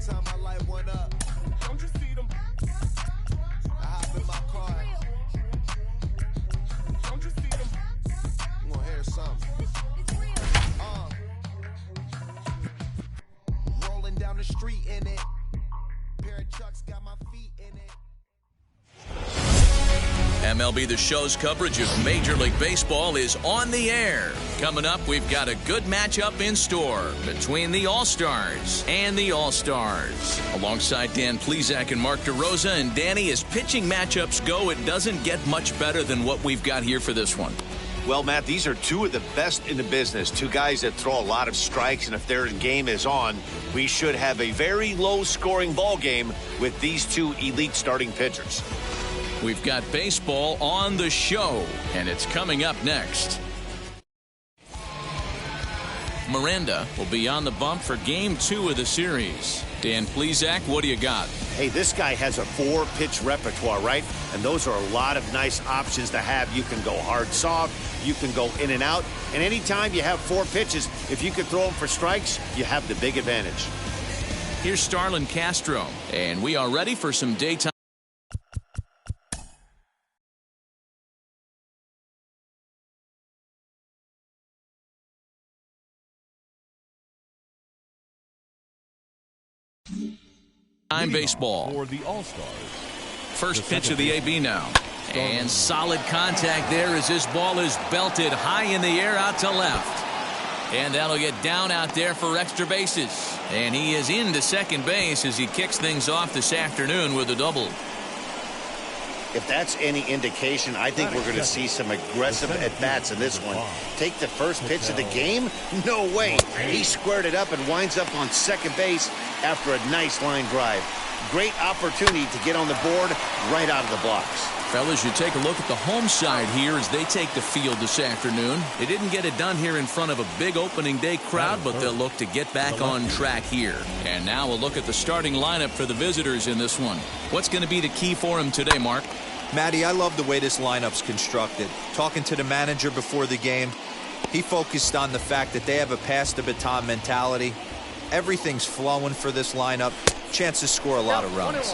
time I light one up. Don't you see them? I hop in my car. Don't you see them? I'm gonna hear something. Rolling down the street in it. Pair of Chucks got my feet in it. MLB The Show's coverage of Major League Baseball is on the air. Coming up, we've got a good matchup in store between the All-Stars and the All-Stars. Alongside Dan Plesac and Mark DeRosa, and Danny, as pitching matchups go, it doesn't get much better than what we've got here for this one. Well, Matt, these are two of the best in the business. Two guys that throw a lot of strikes, and if their game is on, we should have a very low-scoring ball game with these two elite starting pitchers. We've got baseball on the show, and it's coming up next. Miranda will be on the bump for Game 2 of the series. Dan Plesac, what do you got? Hey, this guy has a 4-pitch repertoire, right? And those are a lot of nice options to have. You can go hard, soft. You can go in and out. And anytime you have 4 pitches, if you can throw them for strikes, you have the big advantage. Here's Starlin Castro, and we are ready for some daytime. Baseball for the All-Stars. First pitch of the AB now. And solid contact there as this ball is belted high in the air out to left. And that'll get down out there for extra bases. And he is into second base as he kicks things off this afternoon with a double. If that's any indication, I think we're going to see some aggressive at-bats in this one. Take the first pitch of the game? No way. He squared it up and winds up on second base after a nice line drive. Great opportunity to get on the board right out of the blocks. Fellas, you take a look at the home side here as they take the field this afternoon. They didn't get it done here in front of a big opening day crowd, but they'll look to get back on track here. And now we'll look at the starting lineup for the visitors in this one. What's going to be the key for him today, Mark? Matty, I love the way this lineup's constructed. Talking to the manager before the game, he focused on the fact that they have a pass-the-baton mentality. Everything's flowing for this lineup. Chance to score a lot of runs.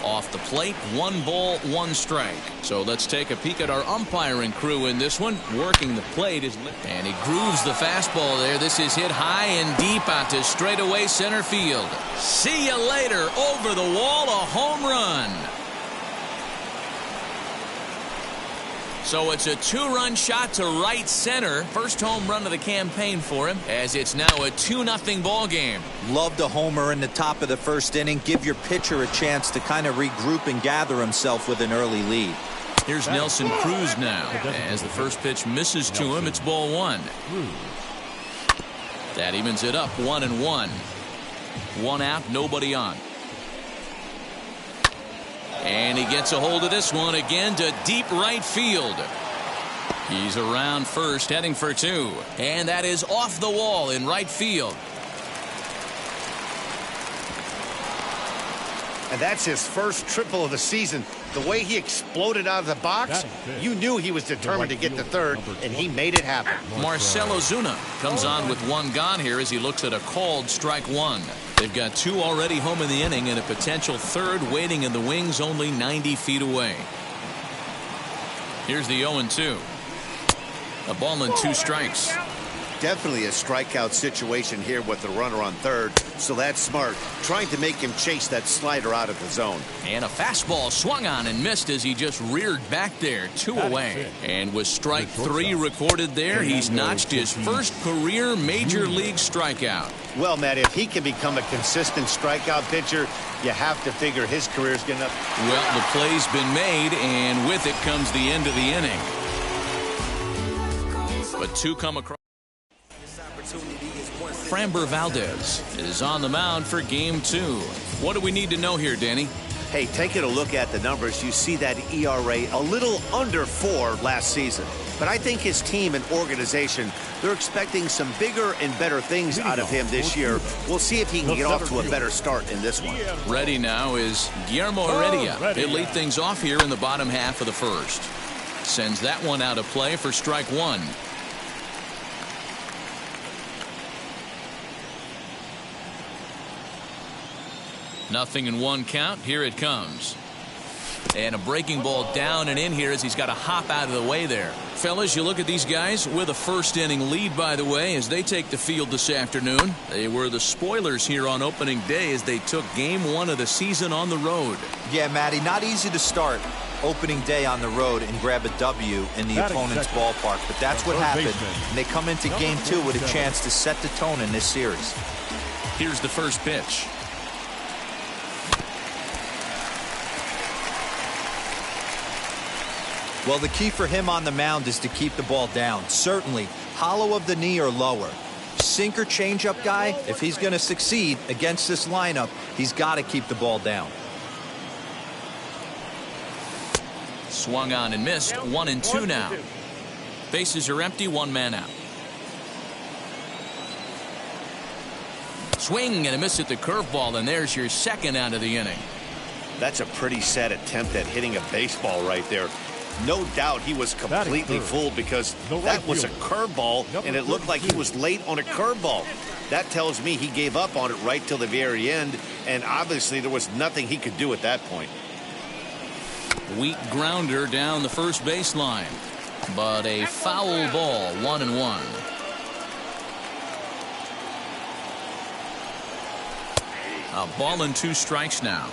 Off the plate, 1 ball, 1 strike. So let's take a peek at our umpiring crew in this one. Working the plate is, and he grooves the fastball there. This is hit high and deep out to straightaway center field. See you later. Over the wall, a home run. So it's a 2-run shot to right center. First home run of the campaign for him, as it's now a 2-0 ball game. Love the homer in the top of the first inning. Give your pitcher a chance to kind of regroup and gather himself with an early lead. Here's Nelson Cruz now. As the first pitch misses to him, it's ball 1. That evens it up 1-1. 1 out, nobody on. And he gets a hold of this one again to deep right field. He's around first, heading for 2. And that is off the wall in right field. And that's his first triple of the season. The way he exploded out of the box, you knew he was determined to get to third, and he made it happen. Marcell Ozuna comes on with 1 gone here as he looks at a called strike 1. They've got 2 already home in the inning and a potential third waiting in the wings only 90 feet away. Here's the 0-2. A ball and 2 strikes. Definitely a strikeout situation here with the runner on third, so that's smart. Trying to make him chase that slider out of the zone. And a fastball swung on and missed as he just reared back there. 2 away. And with strike 3 recorded there, he's notched his first career major league strikeout. Well, Matt, if he can become a consistent strikeout pitcher, you have to figure his career's going to... Well, the play's been made, and with it comes the end of the inning. But 2 come across. Framber Valdez is on the mound for game 2. What do we need to know here, Danny? Hey, taking a look at the numbers, you see that ERA a little under 4 last season. But I think his team and organization, they're expecting some bigger and better things out of him this year. We'll see if he can get off to a better start in this one. Ready now is Guillermo Heredia. He'll lead things off here in the bottom half of the first. Sends that one out of play for strike 1. 0-1 count. Here it comes. And a breaking ball down and in here as he's got to hop out of the way there. Fellas, you look at these guys with a first inning lead, by the way, as they take the field this afternoon. They were the spoilers here on opening day as they took game 1 of the season on the road. Yeah, Matty, not easy to start opening day on the road and grab a W in the opponent's ballpark, but that's what happened. And they come into game 2 with a chance to set the tone in this series. Here's the first pitch. Well, the key for him on the mound is to keep the ball down. Certainly, hollow of the knee or lower. Sinker changeup guy, if he's going to succeed against this lineup, he's got to keep the ball down. Swung on and missed. 1-2 now. Bases are empty. 1 man out. Swing and a miss at the curveball, and there's your second out of the inning. That's a pretty sad attempt at hitting a baseball right there. No doubt he was completely fooled because that was a curveball, and it looked like he was late on a curveball. That tells me he gave up on it right till the very end, and obviously there was nothing he could do at that point. Weak grounder down the first baseline, but a foul ball. 1-1. A ball and 2 strikes now.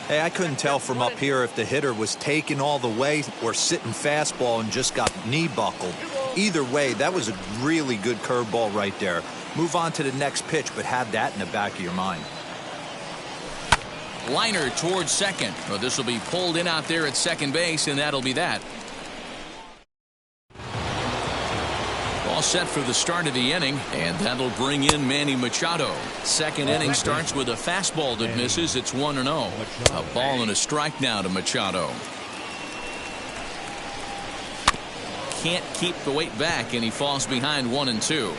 Hey, I couldn't tell from up here if the hitter was taking all the way or sitting fastball and just got knee buckled. Either way, that was a really good curveball right there. Move on to the next pitch, but have that in the back of your mind. Liner towards second. Well, this will be pulled in out there at second base, and that'll be that. All set for the start of the inning, and that'll bring in Manny Machado. Second inning starts with a fastball that misses. It's 1-0. A ball and a strike now to Machado. Can't keep the weight back, and he falls behind 1-2.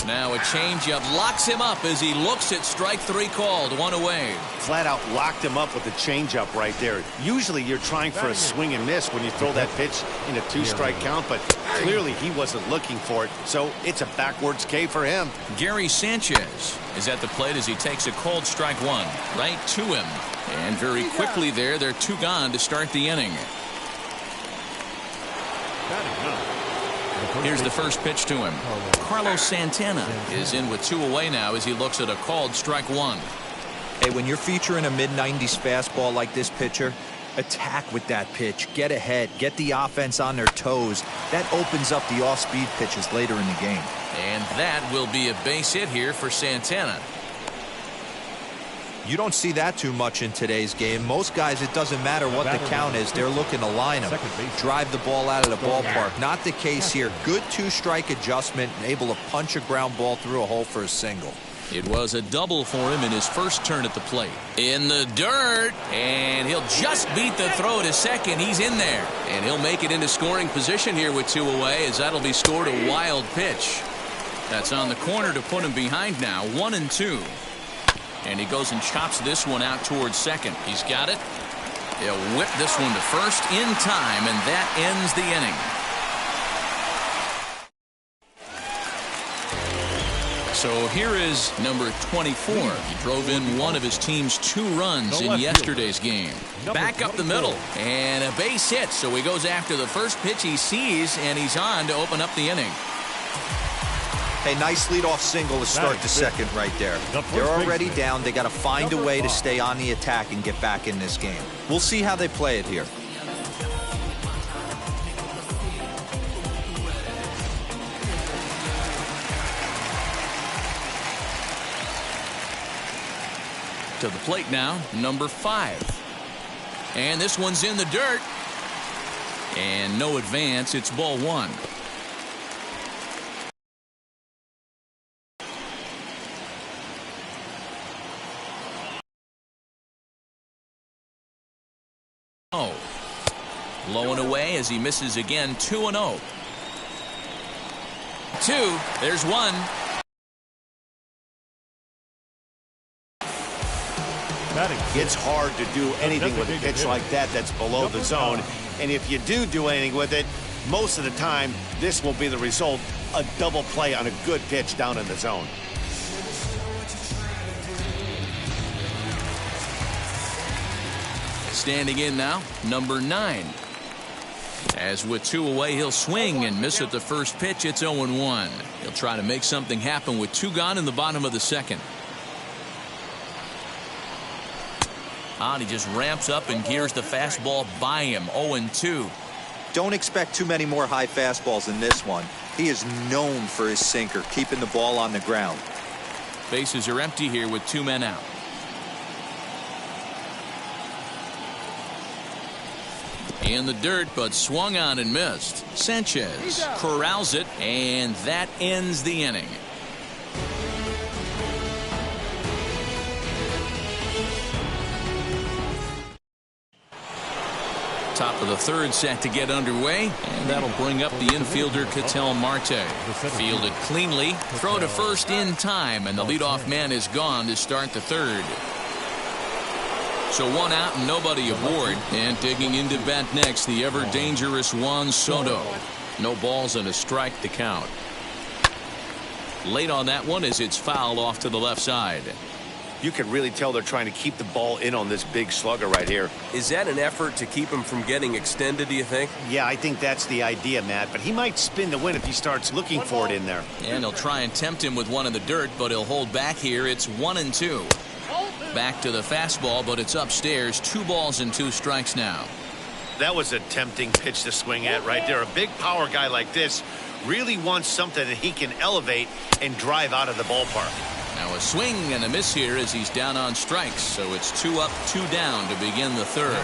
Now a changeup locks him up as he looks at strike 3 called. 1 away. Flat out locked him up with the changeup right there. Usually you're trying for a swing and miss when you throw that pitch in a 2-strike count, but clearly he wasn't looking for it, so it's a backwards K for him. Gary Sanchez is at the plate as he takes a called strike 1 right to him. And very quickly there, they're 2 gone to start the inning. Here's the first pitch to him. Carlos Santana is in with 2 away now as he looks at a called strike 1. Hey, when you're featuring a mid-90s fastball like this pitcher, attack with that pitch. Get ahead. Get the offense on their toes. That opens up the off-speed pitches later in the game. And that will be a base hit here for Santana. You don't see that too much in today's game. Most guys, it doesn't matter what the count is. They're looking to line them, drive the ball out of the ballpark. Not the case here. Good 2-strike adjustment and able to punch a ground ball through a hole for a single. It was a double for him in his first turn at the plate. In the dirt, and he'll just beat the throw to second. He's in there, and he'll make it into scoring position here with 2 away as that'll be scored a wild pitch. That's on the corner to put him behind now. 1-2. And he goes and chops this one out towards second. He's got it. He'll whip this one to first in time, and that ends the inning. So here is number 24. He drove in one of his team's 2 runs in yesterday's game. Back up the middle, and a base hit. So he goes after the first pitch he sees, and he's on to open up the inning. Hey, nice leadoff single to start the second right there. They're already down. They got to find a way to stay on the attack and get back in this game. We'll see how they play it here. To the plate now, number 5. And this one's in the dirt. And no advance. It's ball 1. Oh, low and away as he misses again. 2-0. 2. There's 1. It's hard to do anything with a pitch like that that's below the zone. And if you do anything with it, most of the time, this will be the result. A double play on a good pitch down in the zone. standing in now, number 9. As with 2 away, he'll swing and miss at the first pitch. It's 0-1. He'll try to make something happen with 2 gone in the bottom of the second. And he just ramps up and gears the fastball by him. 0-2. Don't expect too many more high fastballs in this one. He is known for his sinker, keeping the ball on the ground. Bases are empty here with 2 men out. In the dirt, but swung on and missed. Sanchez corrals it, and that ends the inning. Top of the 3rd set to get underway, and that'll bring up the infielder Ketel Marte. Fielded cleanly, throw to first in time, and the leadoff man is gone to start the 3rd. So 1 out and nobody aboard. And digging into bat next, the ever dangerous Juan Soto. No balls and a strike to count. Late on that one as it's fouled off to the left side. You can really tell they're trying to keep the ball in on this big slugger right here. Is that an effort to keep him from getting extended, do you think? Yeah, I think that's the idea, Matt. But he might spin the win if he starts looking for it in there. And he'll try and tempt him with one in the dirt, but he'll hold back here. It's 1-2. Back to the fastball, but it's upstairs. 2 balls and 2 strikes now. That was a tempting pitch to swing at right there. A big power guy like this really wants something that he can elevate and drive out of the ballpark. Now a swing and a miss here as he's down on strikes. So it's 2 up, 2 down to begin the 3rd.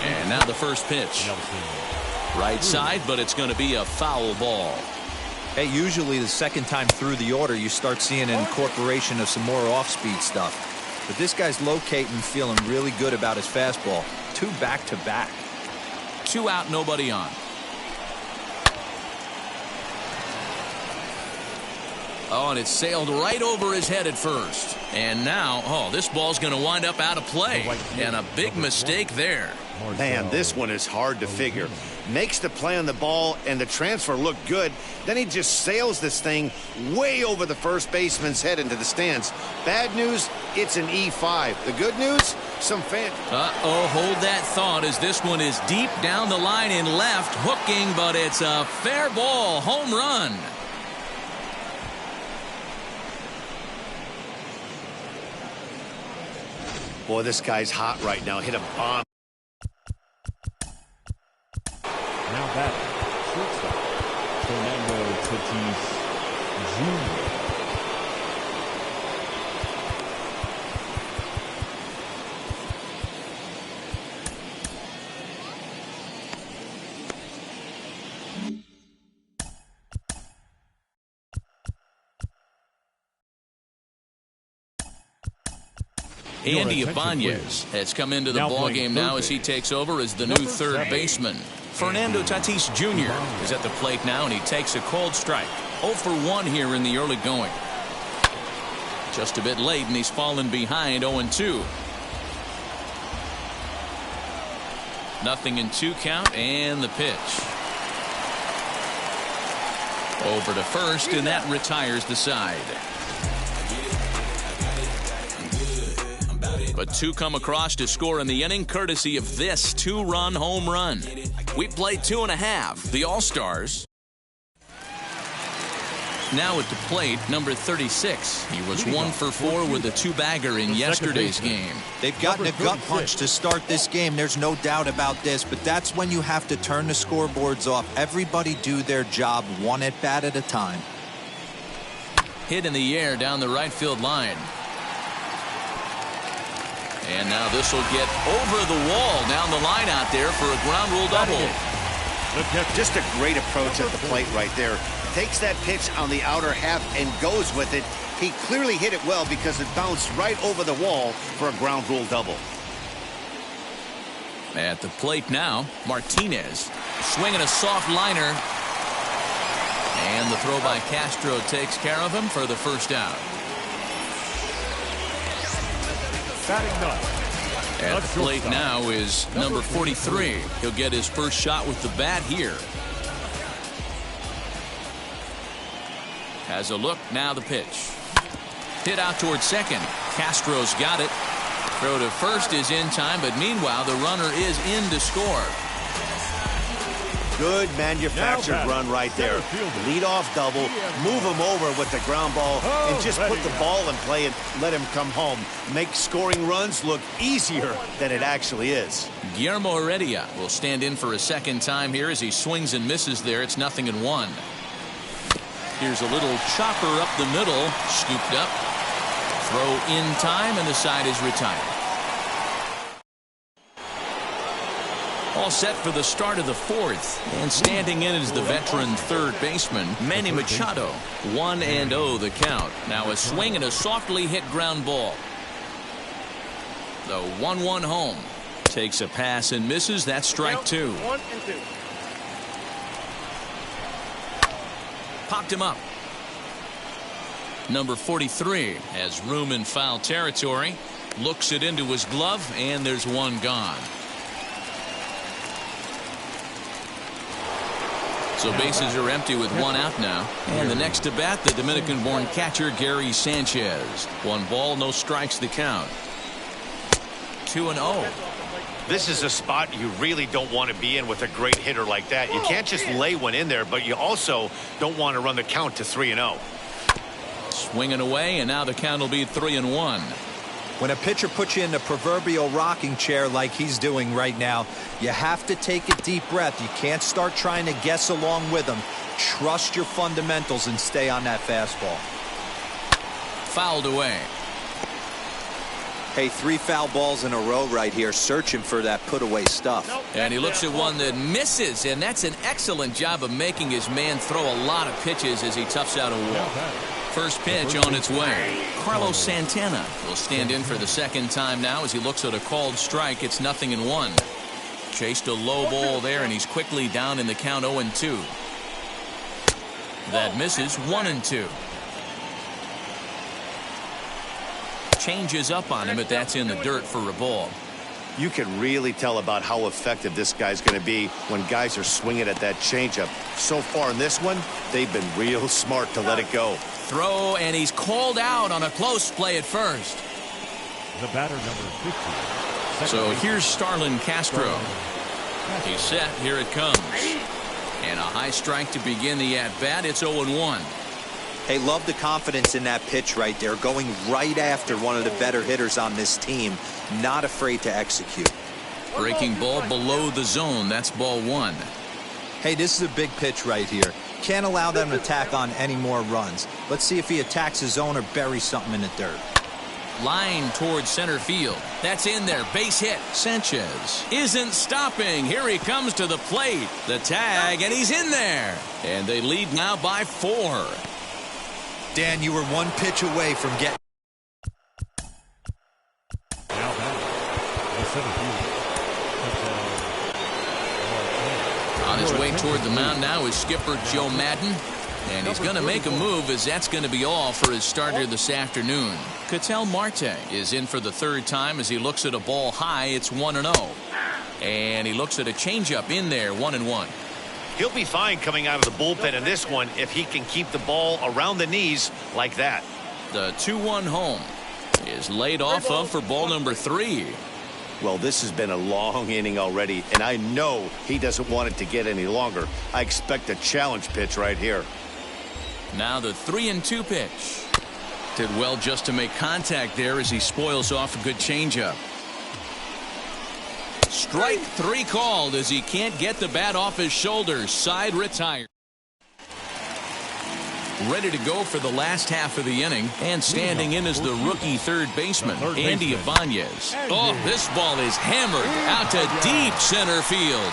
And now the first pitch. Right side, but it's going to be a foul ball. Hey, usually the second time through the order, you start seeing an incorporation of some more off-speed stuff. But this guy's locating, feeling really good about his fastball. 2 back-to-back. 2 out, nobody on. Oh, and it sailed right over his head at first. And now, this ball's going to wind up out of play. And a big mistake there. Man, this one is hard to figure. Makes the play on the ball, and the transfer looked good. Then he just sails this thing way over the first baseman's head into the stands. Bad news, it's an E5. The good news, some fan. Hold that thought as this one is deep down the line in left, hooking, but it's a fair ball. Home run. Boy, this guy's hot right now. Hit a bomb. Now back, shortstop, Fernando Tatis Jr. Andy Ibanez has come into the ballgame now as he takes over as the new 3rd baseman. Fernando Tatis Jr. is at the plate now, and he takes a cold strike. 0 for 1 here in the early going. Just a bit late, and he's fallen behind 0-2. Nothing in 2 count, and the pitch. Over to first, and that retires the side. But 2 come across to score in the inning, courtesy of this 2-run home run. We played 2.5. The All-Stars. Now at the plate, number 36. He was 1 for 4 with a 2-bagger in yesterday's game. They've gotten a gut punch to start this game. There's no doubt about this, but that's when you have to turn the scoreboards off. Everybody do their job 1 at bat at a time. Hit in the air down the right field line. And now this will get over the wall down the line out there for a ground rule double. Just a great approach at the plate right there. Takes that pitch on the outer half and goes with it. He clearly hit it well because it bounced right over the wall for a ground rule double. At the plate now, Martinez swinging a soft liner. And the throw by Castro takes care of him for the first out. At the plate now is number 43. He'll get his first shot with the bat here. Has a look, now the pitch. Hit out towards second. Castro's got it. Throw to first is in time, but meanwhile the runner is in to score. Good manufactured run right there. Lead off double, move him over with the ground ball, and just put the ball in play and let him come home. Make scoring runs look easier than it actually is. Guillermo Heredia will stand in for a second time here as he swings and misses there. It's 0-1. Here's a little chopper up the middle, scooped up. Throw in time, and the side is retired. All set for the start of the fourth, and standing in is the veteran third baseman Manny Machado. 1-0 the count. Now a swing and a softly hit ground ball. The 1-1 home. Takes a pass and misses. That's strike two. 1-2. Popped him up. Number 43 has room in foul territory. Looks it into his glove, and there's one gone. So bases are empty with one out now. And the next to bat, the Dominican-born catcher Gary Sanchez. 1 ball, no strikes the count. 2-0. This is a spot you really don't want to be in with a great hitter like that. You can't just lay one in there, but you also don't want to run the count to 3-0. Swinging away, and now the count will be 3-1. When a pitcher puts you in the proverbial rocking chair like he's doing right now, you have to take a deep breath. You can't start trying to guess along with him. Trust your fundamentals and stay on that fastball. Fouled away. Hey, 3 foul balls in a row right here, searching for that put-away stuff. And he looks at one that misses, and that's an excellent job of making his man throw a lot of pitches as he toughs out a wall. First pitch on its way. Carlos Santana will stand in for the second time now as he looks at a called strike. It's 0-1. Chased a low ball there, and he's quickly down in the count 0-2. That misses. 1-2. Changes up on him, but that's in the dirt for a ball. You can really tell about how effective this guy's going to be when guys are swinging at that changeup. So far in this one, they've been real smart to let it go. Throw, and he's called out on a close play at first. The batter, number 50. So here's Starlin Castro. He's set. Here it comes. And a high strike to begin the at-bat. It's 0-1. Hey, love the confidence in that pitch right there, going right after one of the better hitters on this team. Not afraid to execute. Breaking ball below the zone. That's ball 1. Hey, this is a big pitch right here. Can't allow them to tack on any more runs. Let's see if he attacks his zone or buries something in the dirt. Line towards center field. That's in there. Base hit. Sanchez isn't stopping. Here he comes to the plate. The tag, and he's in there. And they lead now by 4. Dan, you were 1 pitch away from getting. Now batting. The center fielder. On his way toward the mound now is skipper Joe Madden. And he's going to make a move, as that's going to be all for his starter this afternoon. Ketel Marte is in for the third time as he looks at a ball high. It's 1-0. And he looks at a changeup in there, 1-1. He'll be fine coming out of the bullpen in this one if he can keep the ball around the knees like that. The 2-1 home is laid off of for ball number 3. Well, this has been a long inning already, and I know he doesn't want it to get any longer. I expect a challenge pitch right here. Now the 3-2 pitch. Did well just to make contact there as he spoils off a good changeup. Strike 3 called as he can't get the bat off his shoulders. Side retired. Ready to go for the last half of the inning, and standing in is the rookie third baseman, Andy Ibanez. Oh, this ball is hammered out to deep center field.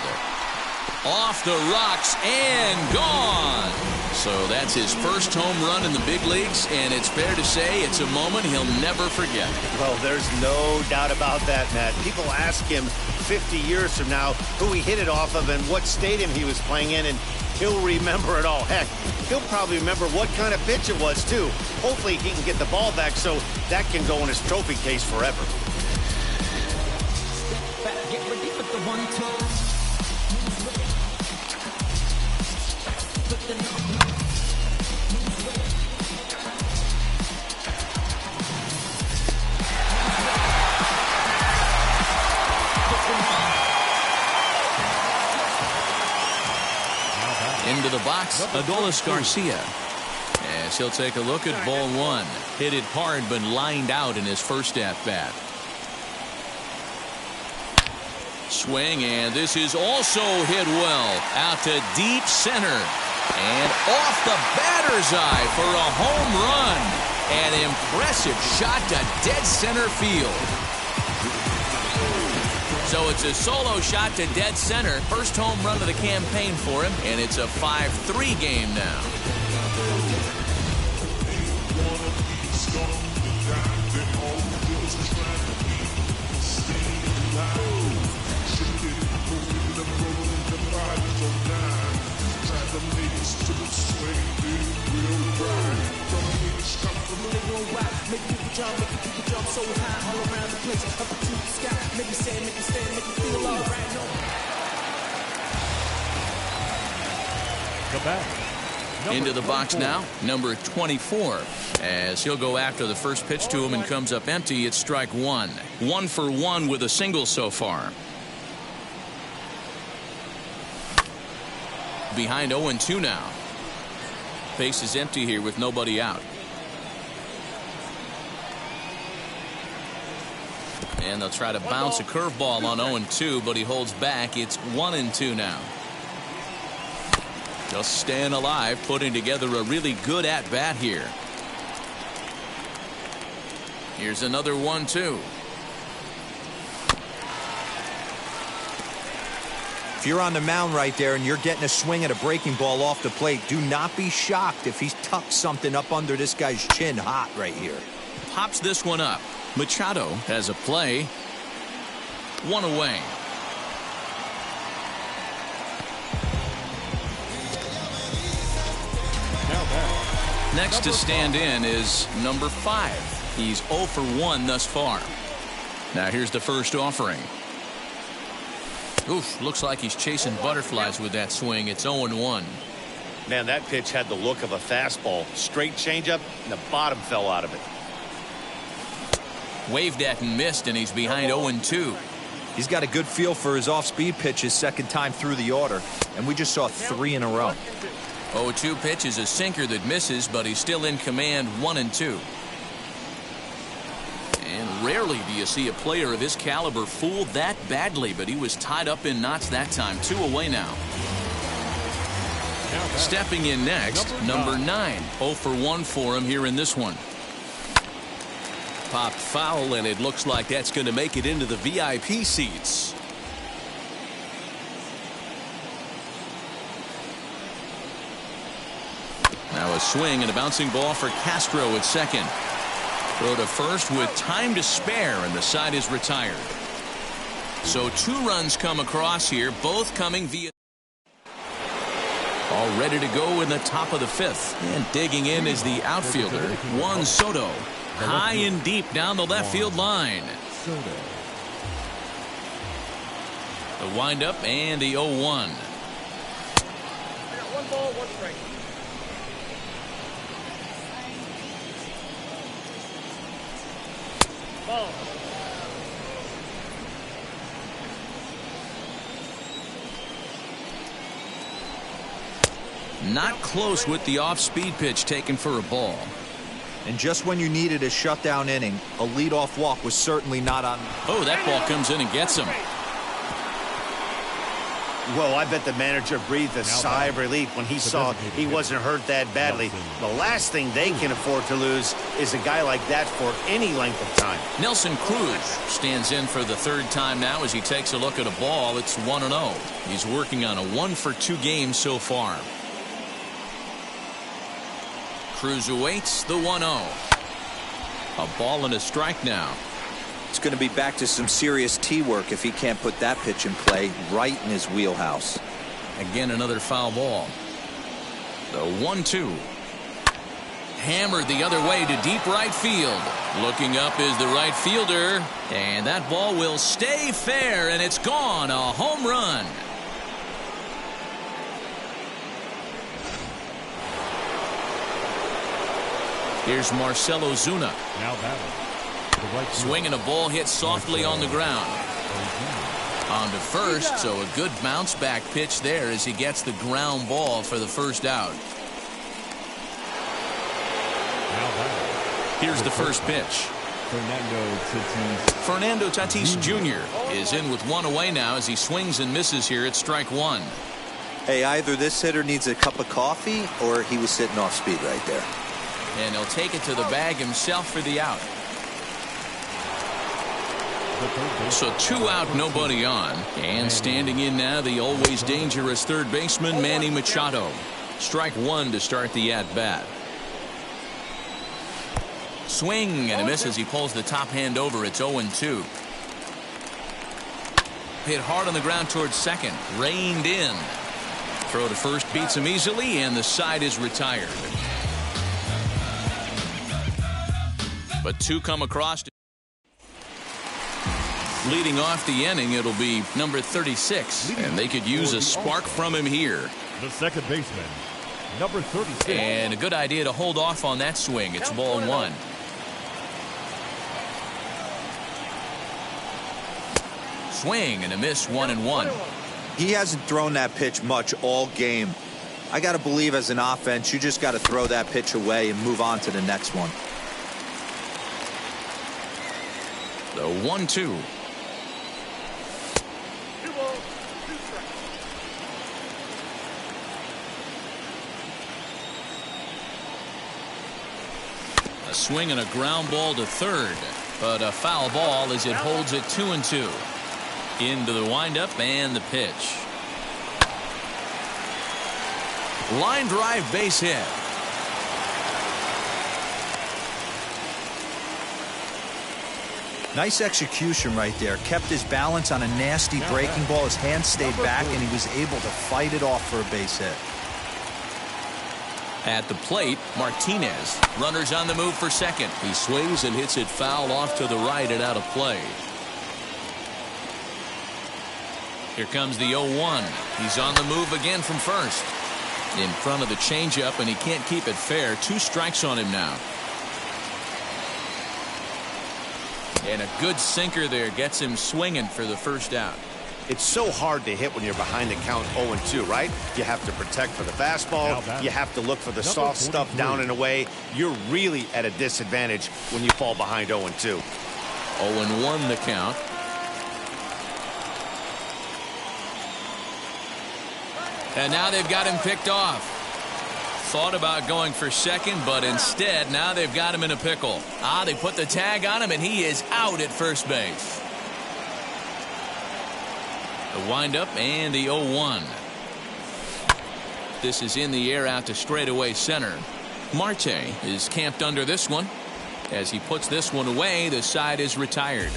Off the rocks and gone. So that's his first home run in the big leagues, and it's fair to say it's a moment he'll never forget. Well, there's no doubt about that, Matt. People ask him 50 years from now who he hit it off of and what stadium he was playing in, and he'll remember it all. Heck, he'll probably remember what kind of pitch it was, too. Hopefully he can get the ball back so that can go in his trophy case forever. Get ready for the 1-2. box, Adolis Garcia. As he'll take a look at ball one. Hit it hard but lined out in his first at-bat. Swing, and this is also hit well. Out to deep center. And off the batter's eye for a home run. An impressive shot to dead center field. So it's a solo shot to dead center. First home run of the campaign for him, and it's a 5-3 game now. Into the box now, number 24, as he'll go after the first pitch to him and comes up empty. It's strike one. 1 for 1 with a single so far. Behind 0-2 now. Base is empty here with nobody out. And they'll try to bounce a curveball on 0-2, but he holds back. It's 1-2 now. Just staying alive, putting together a really good at-bat here. Here's another 1-2. If you're on the mound right there and you're getting a swing at a breaking ball off the plate, do not be shocked if he's tucked something up under this guy's chin hot right here. Pops this one up. Machado has a play. One away. Next to stand in is number 5. He's 0 for 1 thus far. Now here's the first offering. Oof, looks like he's chasing butterflies with that swing. It's 0-1. Man, that pitch had the look of a fastball. Straight changeup, and the bottom fell out of it. Waved at and missed, and he's behind 0-2. He's got a good feel for his off-speed pitches second time through the order, and we just saw 3 in a row. 0-2 pitch is a sinker that misses, but he's still in command. 1-2. And rarely do you see a player of his caliber fooled that badly, but he was tied up in knots that time. 2 away now. Stepping in next, number 9. 0 for 1 for him here in this one. Popped foul, and it looks like that's going to make it into the VIP seats. Now a swing and a bouncing ball for Castro at second. Throw to first with time to spare, and the side is retired. So 2 runs come across here, both coming via. All ready to go in the top of the 5th. And digging in is the outfielder, Juan Soto. High and deep down the left field line. The windup and the 0-1. 1 ball, 1 strike. Ball. Not close with the off-speed pitch taken for a ball. And just when you needed a shutdown inning, a leadoff walk was certainly not on. Oh, that ball comes in and gets him. Well, I bet the manager breathed a sigh of relief when he saw he wasn't hurt that badly. The last thing they can afford to lose is a guy like that for any length of time. Nelson Cruz stands in for the 3rd time now as he takes a look at a ball. It's 1-0. He's working on a 1 for 2 game so far. Cruz awaits the 1-0. A ball and a strike now. It's going to be back to some serious tee work if he can't put that pitch in play right in his wheelhouse. Again, another foul ball. The 1-2. Hammered the other way to deep right field. Looking up is the right fielder. And that ball will stay fair, and it's gone. A home run. Here's Marcell Ozuna. Now batting. Swinging a ball hit softly on the ground. On to first, so a good bounce back pitch there as he gets the ground ball for the first out. Here's the first pitch. Fernando Tatis Jr. is in with one away now as he swings and misses here at strike one. Hey, either this hitter needs a cup of coffee or he was sitting off speed right there. And he'll take it to the bag himself for the out. So 2 out, nobody on. And standing in now, the always dangerous third baseman, Manny Machado. Strike one to start the at-bat. Swing and a miss as he pulls the top hand over. It's 0-2. Hit hard on the ground towards second. Reined in. Throw to first beats him easily, and the side is retired. But 2 come across. Leading off the inning, it'll be number 36, and they could use a spark from him here. The second baseman, number 36. And a good idea to hold off on that swing. It's ball one. Swing and a miss, 1-1. He hasn't thrown that pitch much all game. I got to believe as an offense, you just got to throw that pitch away and move on to the next one. The 1-2. A swing and a ground ball to third, but a foul ball as it holds it 2-2. Into the windup and the pitch. Line drive, base hit. Nice execution right there. Kept his balance on a nasty breaking ball. His hand stayed back, and he was able to fight it off for a base hit. At the plate, Martinez. Runners on the move for second. He swings and hits it foul off to the right and out of play. Here comes the 0-1. He's on the move again from first. In front of the changeup, and he can't keep it fair. 2 strikes on him now. And a good sinker there gets him swinging for the first out. It's so hard to hit when you're behind the count 0-2, right? You have to protect for the fastball. You have to look for the soft stuff down and away. You're really at a disadvantage when you fall behind 0-2. 0-1 the count. And now they've got him picked off. Thought about going for second, but instead now they've got him in a pickle. They put the tag on him, and he is out at first base. The windup and the 0-1. This is in the air out to straightaway center. Marte is camped under this one. As he puts this one away, the side is retired.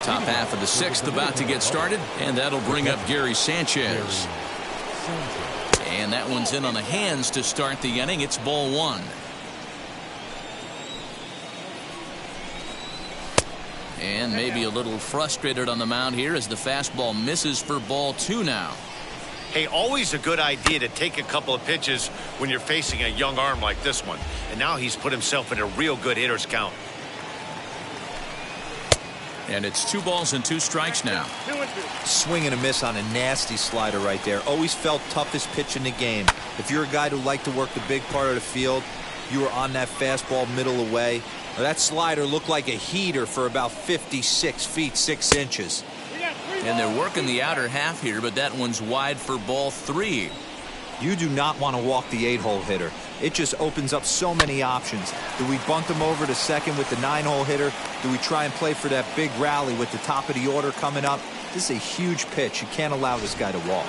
Top half of the 6th about to get started, and that'll bring up Gary Sanchez. And that one's in on the hands to start the inning. It's ball one. And maybe a little frustrated on the mound here as the fastball misses for ball 2 now. Hey, always a good idea to take a couple of pitches when you're facing a young arm like this one. And now he's put himself in a real good hitter's count. And it's 2 balls and 2 strikes now. Swing and a miss on a nasty slider right there. Always felt toughest pitch in the game. If you're a guy who liked to work the big part of the field, you were on that fastball middle away. That slider looked like a heater for about 56 feet 6 inches. And they're working the outer half here, but that one's wide for ball 3. You do not want to walk the 8-hole hitter. It just opens up so many options. Do we bunt him over to second with the 9-hole hitter? Do we try and play for that big rally with the top of the order coming up? This is a huge pitch. You can't allow this guy to walk.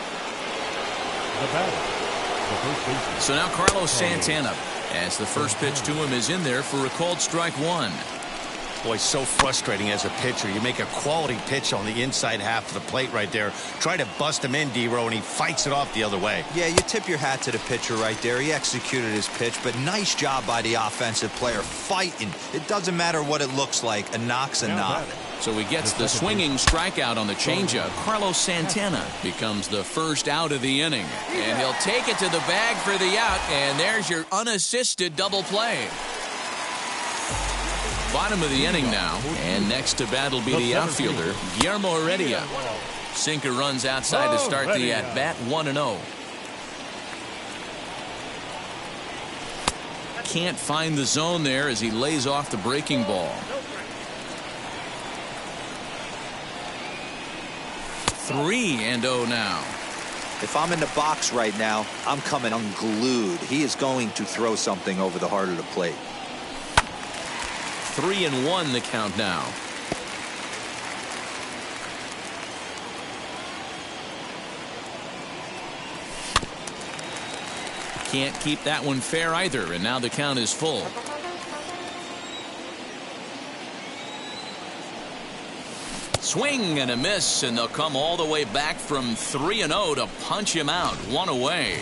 So now Carlos Santana, as the first pitch to him is in there for a called strike 1. Boy, so frustrating as a pitcher. You make a quality pitch on the inside half of the plate right there. Try to bust him in, D-Row, and he fights it off the other way. Yeah, you tip your hat to the pitcher right there. He executed his pitch, but nice job by the offensive player fighting. It doesn't matter what it looks like. A knock's a knock. So he gets the swinging strikeout on the changeup. Carlos Santana becomes the first out of the inning. And he'll take it to the bag for the out, and there's your unassisted double play. Bottom of the inning now, and next to bat will be the outfielder, Guillermo Heredia. Sinker runs outside to start the at-bat, 1-0. Can't find the zone there as he lays off the breaking ball. 3-0 now. If I'm in the box right now, I'm coming unglued. He is going to throw something over the heart of the plate. 3-1 the count now. Can't keep that one fair either, and now the count is full. Swing and a miss, and they'll come all the way back from 3-0 to punch him out. 1 away.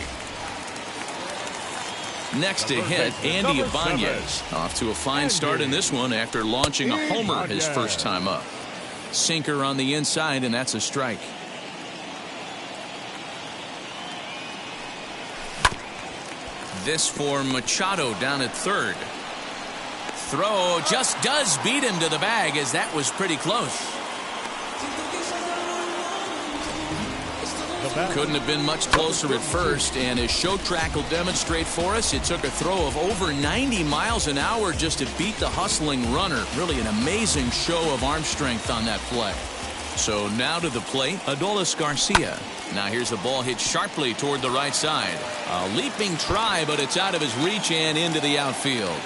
Next to hit, Andy Ibanez. Off to a fine start in this one after launching a homer his first time up. Sinker on the inside, and that's a strike. This for Machado down at third. Throw just does beat him to the bag, as that was pretty close. Couldn't have been much closer at first, and as show track will demonstrate for us, it took a throw of over 90 miles an hour just to beat the hustling runner. Really an amazing show of arm strength on that play. So now to the plate, Adolis Garcia. Now here's the ball hit sharply toward the right side. A leaping try, but it's out of his reach and into the outfield.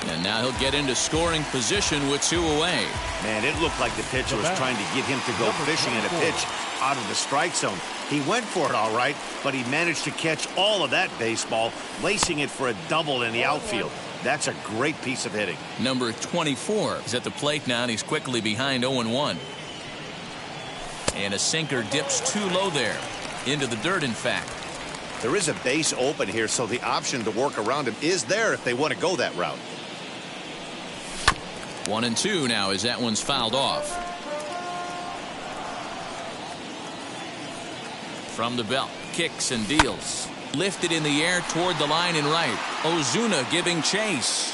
And now he'll get into scoring position with 2 away. Man, it looked like the pitcher was trying to get him to go fishing at a pitch out of the strike zone. He went for it all right, but he managed to catch all of that baseball, lacing it for a double in the outfield. That's a great piece of hitting. Number 24 is at the plate now, and he's quickly behind 0-1. And a sinker dips too low there. Into the dirt, in fact. There is a base open here, so the option to work around him is there if they want to go that route. 1-2 now as that one's fouled off. From the belt, kicks and deals. Lifted in the air toward the line and right. Ozuna giving chase.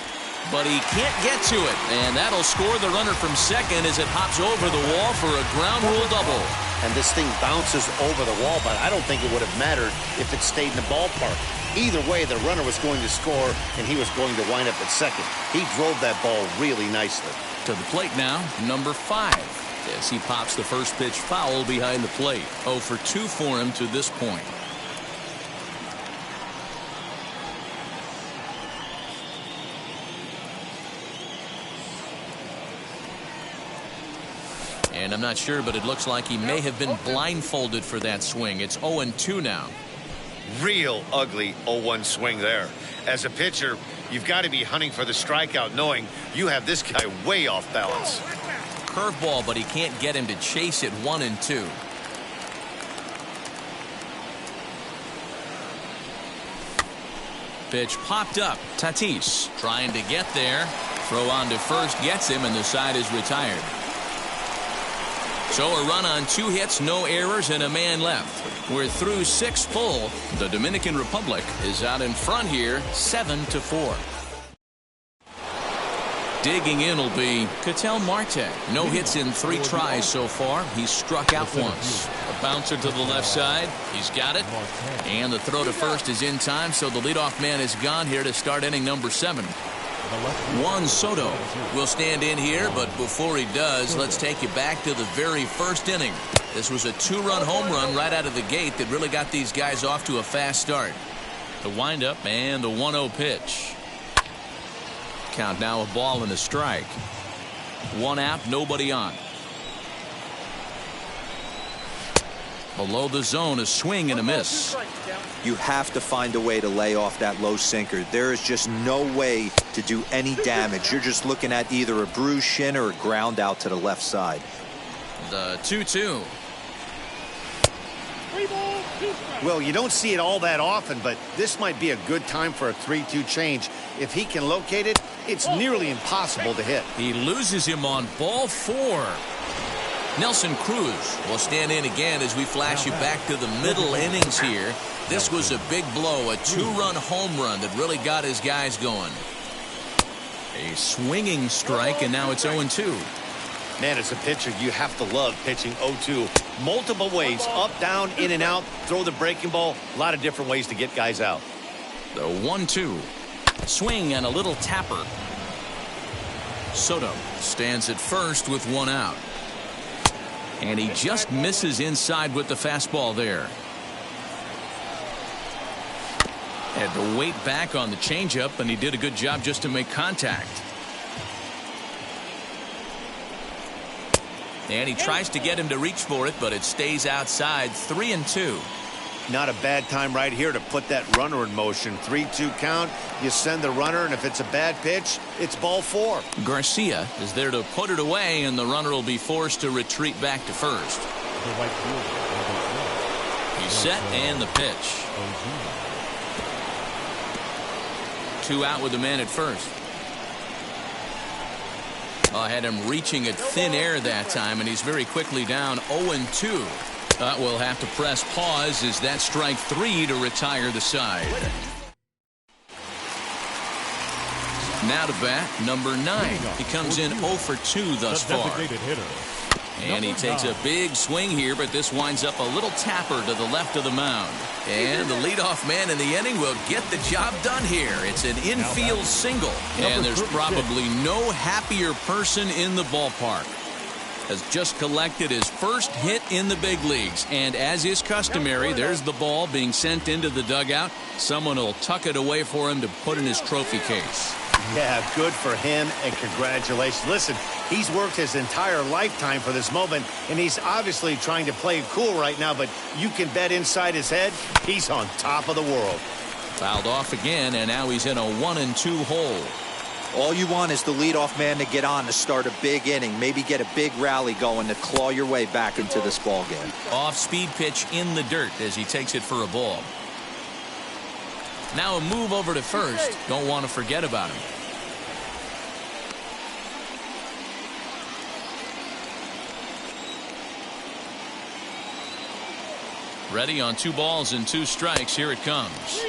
But he can't get to it, and that'll score the runner from second as it hops over the wall for a ground rule double. And this thing bounces over the wall, but I don't think it would have mattered if it stayed in the ballpark. Either way, the runner was going to score, and he was going to wind up at second. He drove that ball really nicely. To the plate now, number 5. As he pops the first pitch foul behind the plate. 0 for 2 for him to this point. And I'm not sure, but it looks like he may have been blindfolded for that swing. It's 0-2 now. Real ugly 0-1 swing there. As a pitcher, you've got to be hunting for the strikeout, knowing you have this guy way off balance. Curveball, but he can't get him to chase it. 1-2. Pitch popped up. Tatis trying to get there. Throw on to first gets him, and the side is retired. So a run on 2 hits, no errors, and a man left. We're through 6 full. The Dominican Republic is out in front here, 7-4. Digging in will be Ketel Marte. No hits in 3 tries so far. He's struck out once. A bouncer to the left side. He's got it. And the throw to first is in time, so the leadoff man is gone here to start inning number 7. Juan Soto will stand in here, but before he does, let's take you back to the very first inning. This was a 2-run home run right out of the gate that really got these guys off to a fast start. The windup and the 1-0 pitch. Count now a ball and a strike. 1 out, nobody on. Below the zone, a swing and a miss. You have to find a way to lay off that low sinker. There is just no way to do any damage. You're just looking at either a bruised shin or a ground out to the left side. The 2-2. Well, you don't see it all that often, but this might be a good time for a 3-2 change. If he can locate it, it's nearly impossible to hit. He loses him on ball 4. Nelson Cruz will stand in again as we flash you back to the middle innings here. This was a big blow, a 2-run home run that really got his guys going. A swinging strike, and now it's 0-2. Man, as a pitcher, you have to love pitching 0-2. Multiple ways, up, down, in and out, throw the breaking ball. A lot of different ways to get guys out. The 1-2. Swing and a little tapper. Soto stands at first with 1 out. And he just misses inside with the fastball there. Had to wait back on the changeup, and he did a good job just to make contact. And he tries to get him to reach for it, but it stays outside. 3-2. Not a bad time right here to put that runner in motion. 3-2 count. You send the runner, and if it's a bad pitch, it's ball 4. Garcia is there to put it away, and the runner will be forced to retreat back to first. He's set, and the pitch. 2 out with the man at first. I had him reaching at thin air that time, and he's very quickly down 0-2. We'll have to press pause as that strike 3 to retire the side. Now to bat, number 9. He comes in 0 for 2 thus far. And he takes a big swing here, but this winds up a little tapper to the left of the mound. And the leadoff man in the inning will get the job done here. It's an infield single, and there's probably no happier person in the ballpark. Has just collected his first hit in the big leagues, and as is customary, there's the ball being sent into the dugout. Someone will tuck it away for him to put in his trophy case. Yeah, good for him, and congratulations. Listen, he's worked his entire lifetime for this moment, and he's obviously trying to play it cool right now, but you can bet inside his head, he's on top of the world. Fouled off again, and now he's in a 1-2 hole. All you want is the leadoff man to get on to start a big inning, maybe get a big rally going to claw your way back into this ball game. Off-speed pitch in the dirt as he takes it for a ball. Now a move over to first. Don't want to forget about him. Ready on 2 balls and 2 strikes. Here it comes.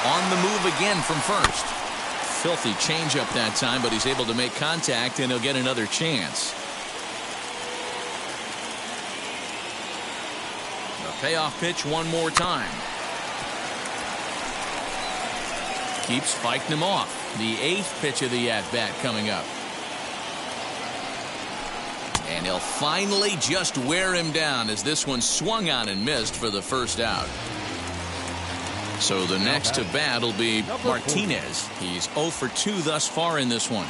On the move again from first. Filthy changeup that time, but he's able to make contact, and he'll get another chance. The payoff pitch one more time. Keeps fighting him off. The 8th pitch of the at-bat coming up. And he'll finally just wear him down as this one swung on and missed for the first out. So the next to bat will be Martinez. He's 0 for 2 thus far in this one.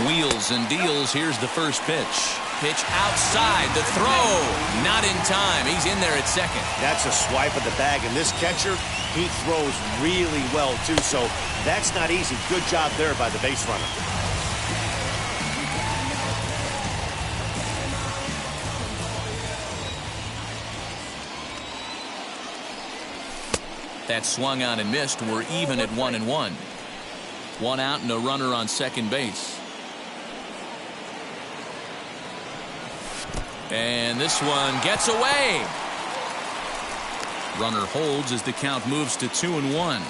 Wheels and deals. Here's the first pitch. Pitch outside. The throw. Not in time. He's in there at second. That's a swipe of the bag, and this catcher, he throws really well, too, so that's not easy. Good job there by the base runner. That swung on and missed. We're even at 1-1. One out and a runner on second base. And this one gets away. Runner holds as the count moves to 2-1.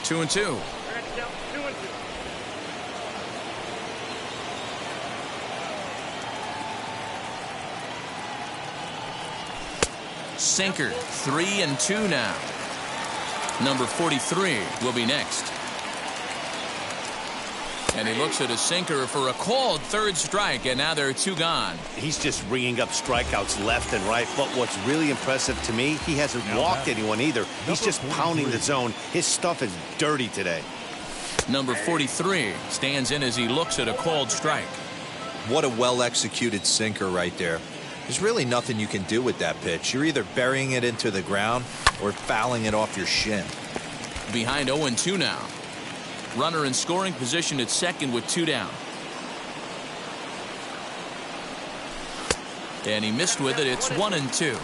Two and two. Sinker, 3-2 now. Number 43 will be next. And he looks at a sinker for a called third strike, and now there are two gone. He's just ringing up strikeouts left and right, but what's really impressive to me, he hasn't walked anyone either. He's just pounding the zone. His stuff is dirty today. Number 43 stands in as he looks at a called strike. What a well-executed sinker right there. There's really nothing you can do with that pitch. You're either burying it into the ground or fouling it off your shin. Behind 0-2 now. Runner in scoring position at second with two down. And he missed with it. It's 1-2.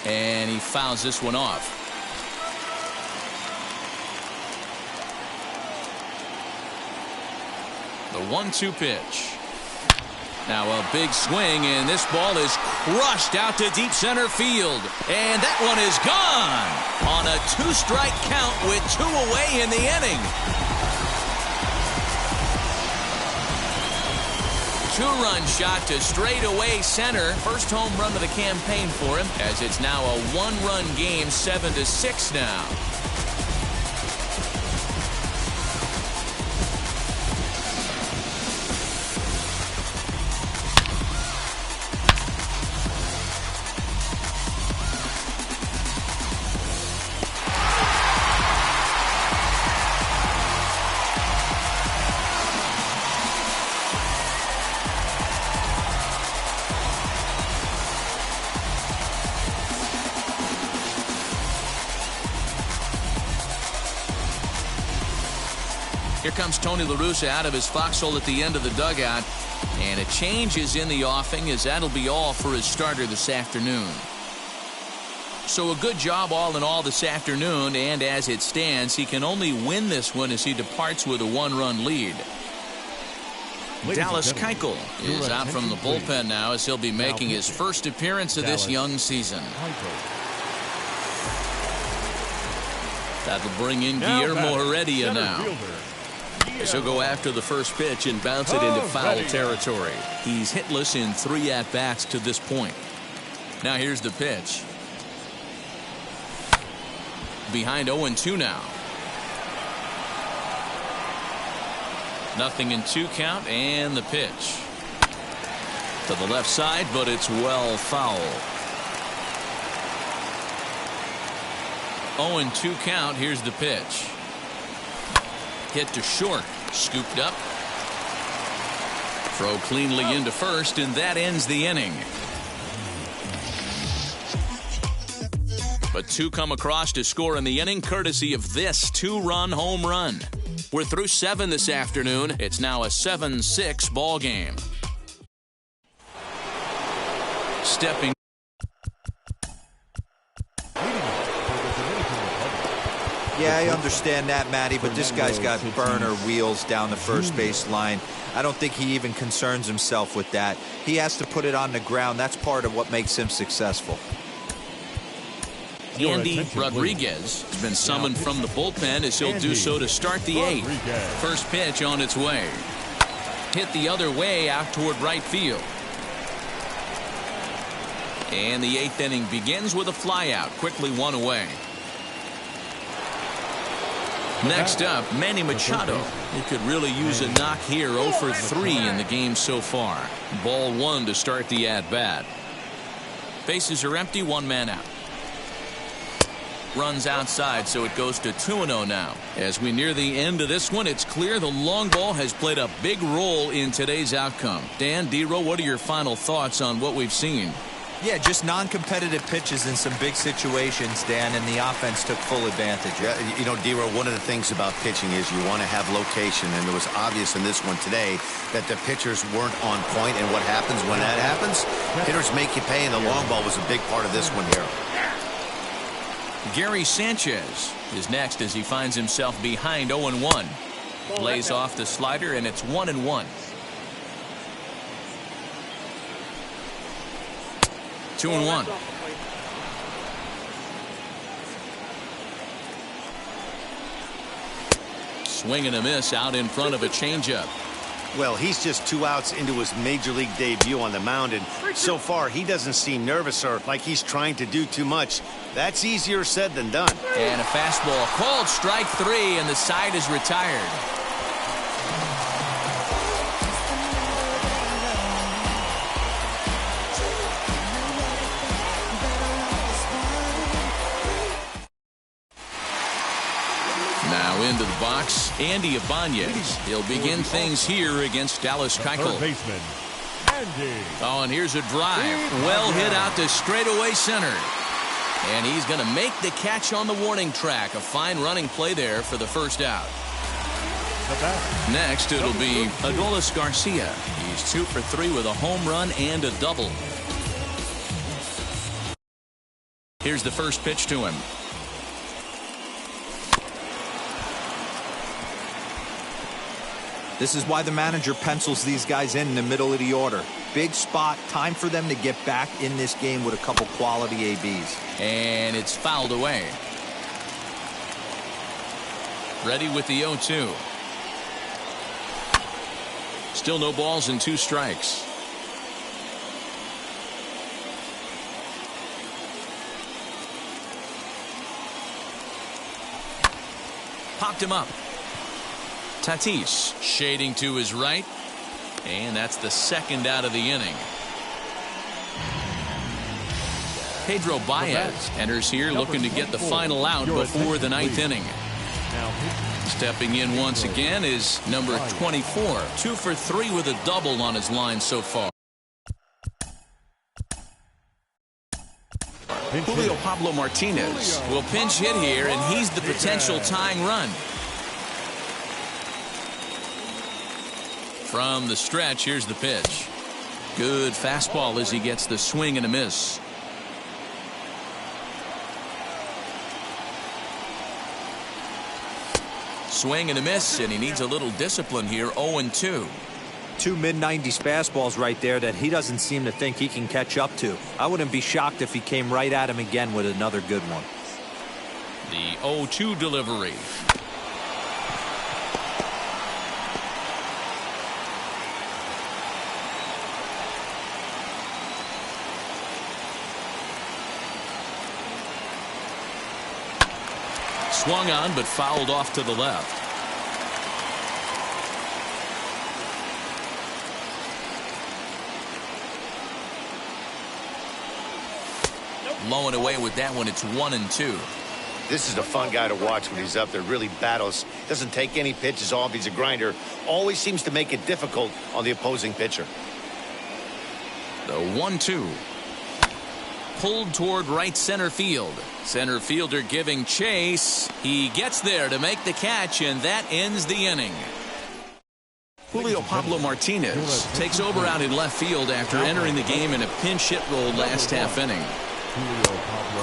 And he fouls this one off. The 1-2 pitch. Now a big swing, and this ball is crushed out to deep center field. And that one is gone on a two-strike count with two away in the inning. Two-run shot to straightaway center. First home run of the campaign for him, as it's now a one-run game, 7-6 now. Here comes Tony La Russa out of his foxhole at the end of the dugout. And a change is in the offing, as that'll be all for his starter this afternoon. So a good job all in all this afternoon, and as it stands, he can only win this one as he departs with a one-run lead. Dallas Keuchel is out from the bullpen now, as he'll be making his first appearance of this young season. That'll bring in Guillermo Heredia now. He'll go after the first pitch and bounce it into foul territory. He's hitless in 3 at-bats to this point. Now here's the pitch. Behind 0-2 now. 0-2 count, and the pitch. To the left side, but it's well foul. 0-2 count. Here's the pitch. Hit to short. Scooped up. Throw cleanly into first, and that ends the inning. But two come across to score in the inning, courtesy of this two-run home run. We're through 7 this afternoon. It's now a 7-6 ball game. Stepping. Yeah, I understand that, Matty, but this guy's got burner wheels down the first base line. I don't think he even concerns himself with that. He has to put it on the ground. That's part of what makes him successful. Andy Rodriguez has been summoned from the bullpen, as he'll do so to start the 8th. First pitch on its way. Hit the other way out toward right field. And the 8th inning begins with a flyout, quickly one away. Next up, Manny Machado. He could really use a knock here. 0 for 3 in the game so far. Ball 1 to start the at-bat. Bases are empty, 1 man out. Runs outside, so it goes to 2-0 now. As we near the end of this one, it's clear the long ball has played a big role in today's outcome. Dan, D-Row, what are your final thoughts on what we've seen? Yeah, just non-competitive pitches in some big situations, Dan, and the offense took full advantage. Yeah, you know, D-Row, one of the things about pitching is you want to have location, and it was obvious in this one today that the pitchers weren't on point, and what happens when that happens? Hitters make you pay, and the long ball was a big part of this one here. Gary Sanchez is next as he finds himself behind 0-1. Plays off the slider, and it's 1-1. 2-1. Swing and a miss out in front of a changeup. Well, he's just 2 outs into his major league debut on the mound, and so far he doesn't seem nervous or like he's trying to do too much. That's easier said than done. And a fastball called strike 3, and the side is retired. Now into the box, Andy Ibanez. He'll begin things here against Dallas Keuchel. Third baseman, Andy. Oh, and here's a drive. Well hit out to straightaway center. And he's going to make the catch on the warning track. A fine running play there for the first out. Next, it'll be Adolis Garcia. He's 2 for 3 with a home run and a double. Here's the first pitch to him. This is why the manager pencils these guys in the middle of the order. Big spot, time for them to get back in this game with a couple quality ABs. And it's fouled away. Ready with the 0-2. Still no balls and 2 strikes. Popped him up. Tatis shading to his right, and that's the second out of the inning. Pedro Baez enters here looking to get the final out before the 9th inning. Stepping in once again is number 24, 2 for 3 with a double on his line so far. Julio Pablo Martinez will pinch hit here, and he's the potential tying run. From the stretch, here's the pitch. Good fastball as he gets the swing and a miss. Swing and a miss, and he needs a little discipline here. 0-2. 2 mid-90s fastballs right there that he doesn't seem to think he can catch up to. I wouldn't be shocked if he came right at him again with another good one. The 0-2 delivery. Swung on, but fouled off to the left. Low and away with that one. It's 1-2. This is a fun guy to watch when he's up there. Really battles. Doesn't take any pitches off. He's a grinder. Always seems to make it difficult on the opposing pitcher. The 1-2. Pulled toward right center field. Center fielder giving chase. He gets there to make the catch, and that ends the inning. Julio Pablo Martinez takes over out in left field after entering the game in a pinch hit role last half inning.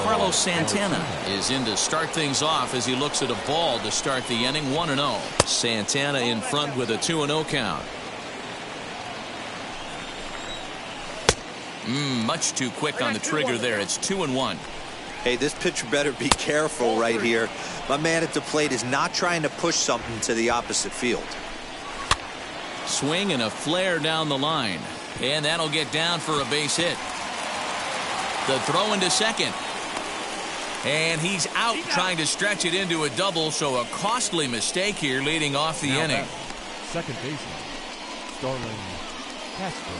Carlos Santana is in to start things off as he looks at a ball to start the inning. 1-0. Santana in front with a 2-0 count. Much too quick on the trigger there. It's 2-1. Hey, this pitcher better be careful right here. My man at the plate is not trying to push something to the opposite field. Swing and a flare down the line. And that'll get down for a base hit. The throw into second. And he's out trying to stretch it into a double, so a costly mistake here leading off the inning. Second baseman, Starlin Castro.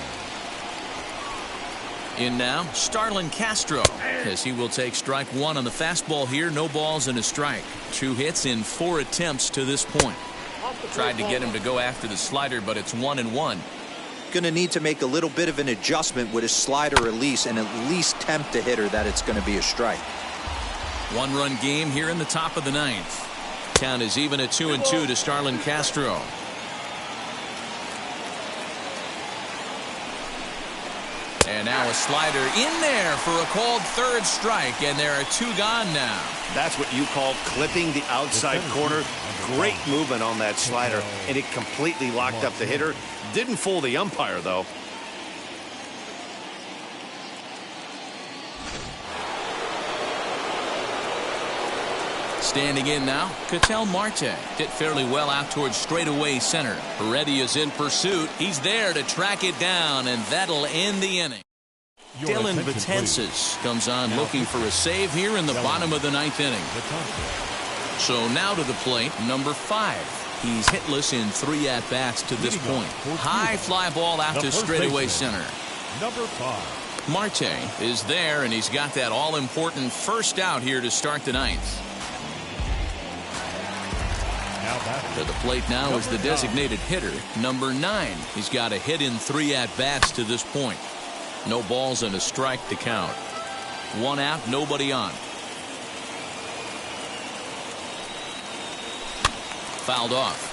In now, Starlin Castro, as he will take strike 1 on the fastball here. No balls and a strike. 2 hits in 4 attempts to this point. Tried to get him to go after the slider, but it's 1-1. Going to need to make a little bit of an adjustment with his slider release and at least tempt the hitter that it's going to be a strike. One-run game here in the top of the ninth. Count is even at 2-2 to Starlin Castro. And now a slider in there for a called third strike, and there are 2 gone now. That's what you call clipping the outside corner. Great movement on that slider, and it completely locked up the hitter. Didn't fool the umpire, though. Standing in now, Ketel Marte hit fairly well out towards straightaway center. Heredia is in pursuit. He's there to track it down, and that'll end the inning. Dylan Betances comes on looking for a save here in the bottom of the ninth inning. So now to the plate, number 5. He's hitless in 3 at-bats to this point. High fly ball out to straightaway center. Number 5. Marte is there, and he's got that all-important first out here to start the ninth. To the plate now is the designated hitter, number 9. He's got a hit in 3 at-bats to this point. No balls and a strike to count. 1 out, nobody on. Fouled off.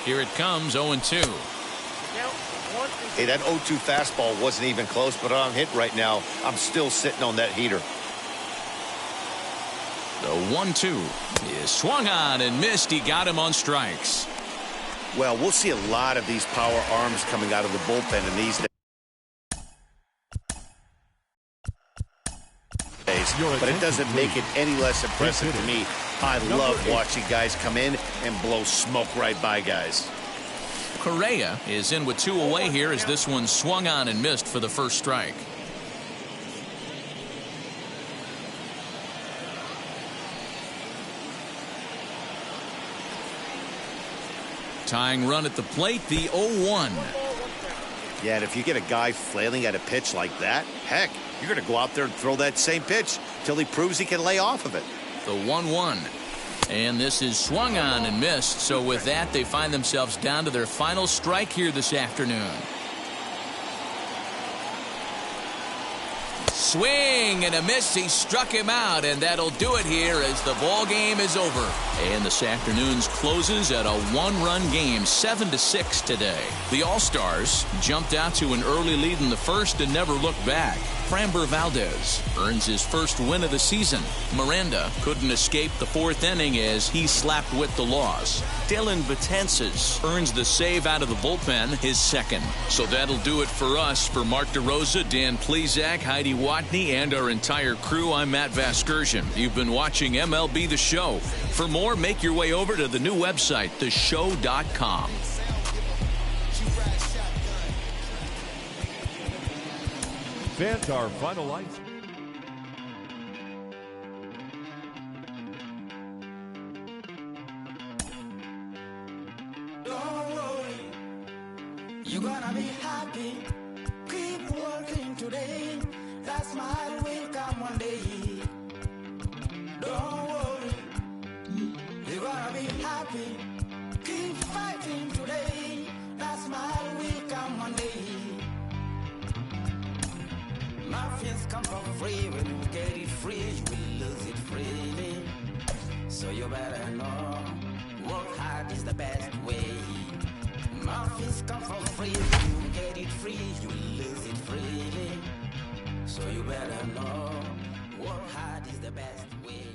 Here it comes, 0-2. Hey, that 0-2 fastball wasn't even close, but on hit right now, I'm still sitting on that heater. The 1-2 is swung on and missed. He got him on strikes. Well, we'll see a lot of these power arms coming out of the bullpen in these days, but it doesn't make it any less impressive to me. I love watching guys come in and blow smoke right by guys. Correa is in with 2 away here as this one swung on and missed for the first strike. Tying run at the plate, the 0-1. Yeah, and if you get a guy flailing at a pitch like that, heck, you're going to go out there and throw that same pitch till he proves he can lay off of it. The 1-1. And this is swung on and missed. So with that, they find themselves down to their final strike here this afternoon. Swing and a miss. He struck him out, and that'll do it here as the ball game is over. And this afternoon's closes at a 1-run game, 7-6 today. The All-Stars jumped out to an early lead in the first and never looked back. Framber Valdez earns his first win of the season. Miranda couldn't escape the 4th inning as he slapped with the loss. Dylan Betances earns the save out of the bullpen, his second. So that'll do it for us. For Mark DeRosa, Dan Plesac, Heidi Watney, and our entire crew, I'm Matt Vasgersian. You've been watching MLB The Show. For more, make your way over to the new website, theshow.com. Fans are finalized. Don't worry, you're gonna be happy. Keep working today. That smile will come one day. Don't worry, you're gonna be happy. Keep fighting today. That smile will come one day. Muffins come for free. When you get it free, you will lose it freely. So you better know, work hard is the best way. Muffins come for free. When you get it free, you will lose it freely. So you better know, work hard is the best way.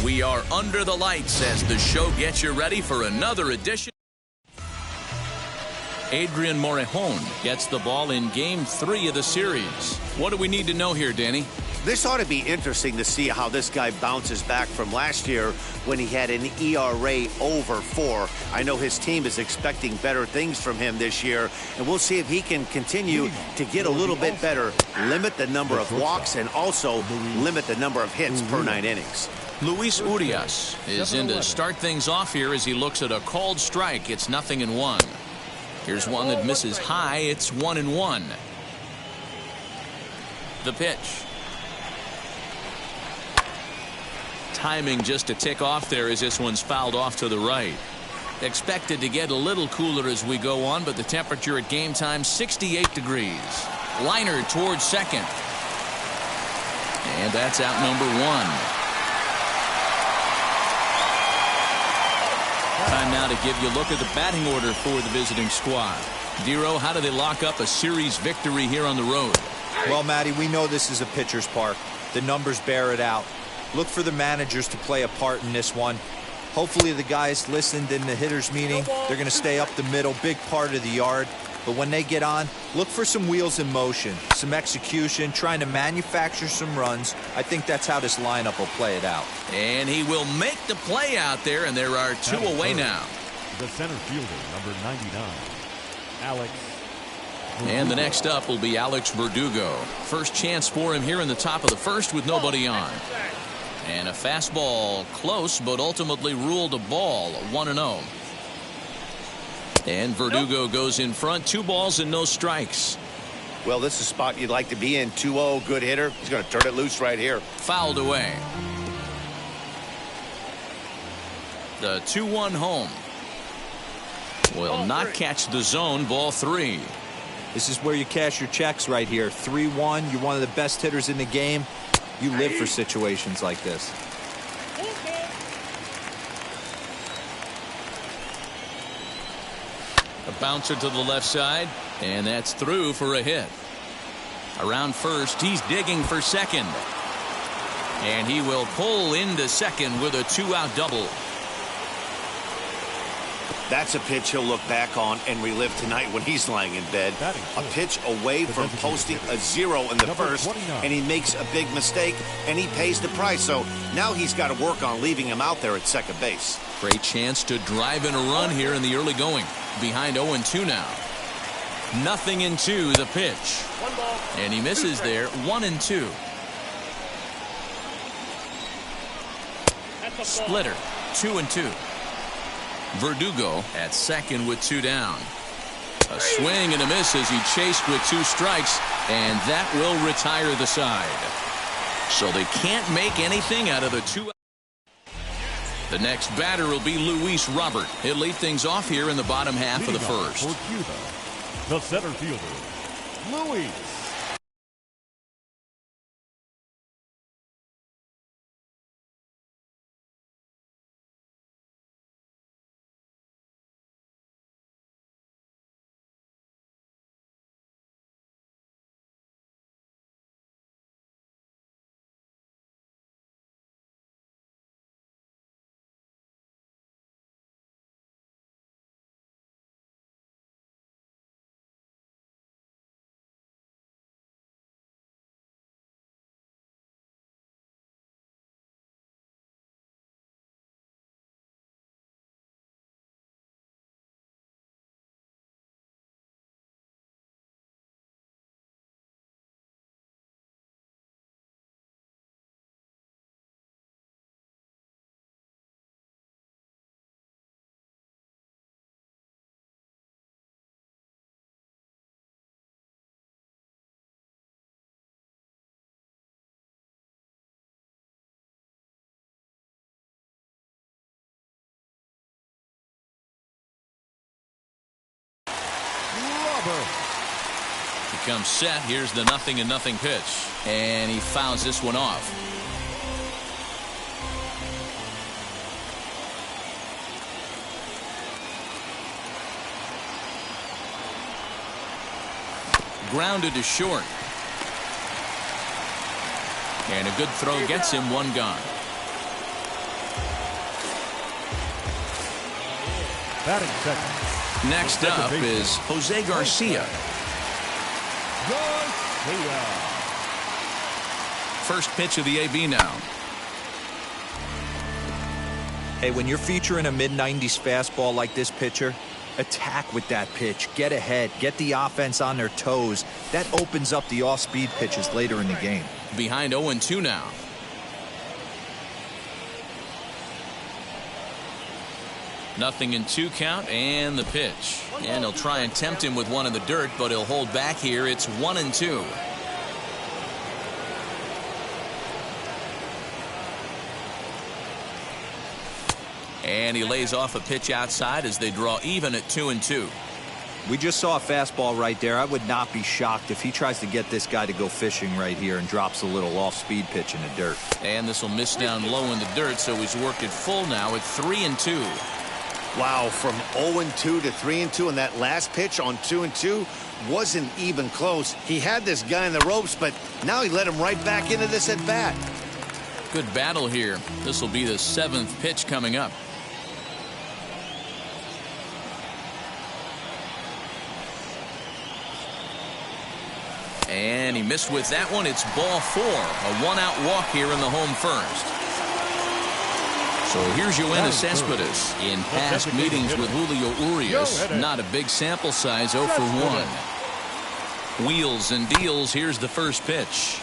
We are under the lights as the show gets you ready for another edition. Adrian Morejon gets the ball in Game 3 of the series. What do we need to know here, Danny? This ought to be interesting to see how this guy bounces back from last year when he had an ERA over 4. I know his team is expecting better things from him this year, and we'll see if he can continue to get a little bit better, limit the number of walks, and also limit the number of hits per 9 innings. Luis Urias is in to start things off here as he looks at a called strike. It's 0-1. Here's one that misses high. It's 1-1. The pitch. timing just to tick off there as this one's fouled off to the right. Expected to get a little cooler as we go on, but the temperature at game time 68 degrees. Liner towards second. And that's out number one. Time now to give you a look at the batting order for the visiting squad. Dero, how do they lock up a series victory here on the road? Well, Matty, we know this is a pitcher's park. The numbers bear it out. Look for the managers to play a part in this one. Hopefully the guys listened in the hitters meeting. They're going to stay up the middle, big part of the yard. But when they get on, look for some wheels in motion, some execution, trying to manufacture some runs. I think that's how this lineup will play it out. And he will make the play out there, and there are two away now. The center fielder, number 99, Alex. And the next up will be Alex Verdugo. First chance for him here in the top of the first with nobody on. And a fastball close, but ultimately ruled a ball, 1-0. And Verdugo goes in front, 2 balls and no strikes. Well, this is a spot you'd like to be in. 2-0, good hitter. He's going to turn it loose right here. Fouled away. The 2-1 home. Will not catch the zone, ball 3. This is where you cash your checks right here. 3-1, you're one of the best hitters in the game. You live for situations like this. A bouncer to the left side, and that's through for a hit. Around first, he's digging for second. And he will pull into second with a 2-out double. That's a pitch he'll look back on and relive tonight when he's lying in bed. A pitch away from posting a 0 in the first, and he makes a big mistake, and he pays the price. So now he's got to work on leaving him out there at second base. Great chance to drive in a run here in the early going. Behind 0-2 now. 0-2 the pitch. And he misses there. 1-2. Splitter. 2-2. Verdugo at second with 2 down. A swing and a miss as he chased with 2 strikes, and that will retire the side. So they can't make anything out of the 2. The next batter will be Luis Robert. He'll lead things off here in the bottom half of the first. For Cuba, the center fielder, Luis. He comes set. Here's the 0-0 pitch. And he fouls this one off. Grounded to short. And a good throw gets him 1 gone. Batting second. Next up is Jose Garcia. First pitch of the AB now. Hey, when you're featuring a mid-90s fastball like this pitcher, attack with that pitch. Get ahead. Get the offense on their toes. That opens up the off-speed pitches later in the game. Behind 0-2 now. Nothing in 2 count, and the pitch. And he'll try and tempt him with one in the dirt, but he'll hold back here. It's 1-2. And he lays off a pitch outside as they draw even at 2-2. We just saw a fastball right there. I would not be shocked if he tries to get this guy to go fishing right here and drops a little off-speed pitch in the dirt. And this will miss down low in the dirt, so he's worked it full now at 3-2. Wow, from 0-2 to 3-2, and that last pitch on 2-2 wasn't even close. He had this guy in the ropes, but now he let him right back into this at bat. Good battle here. This will be the 7th pitch coming up. And he missed with that one. It's ball 4. A 1-out walk here in the home first. So here's Yoenis Cespedes. In past meetings with Julio Urias, not a big sample size, 0 for 1. Wheels and deals. Here's the first pitch.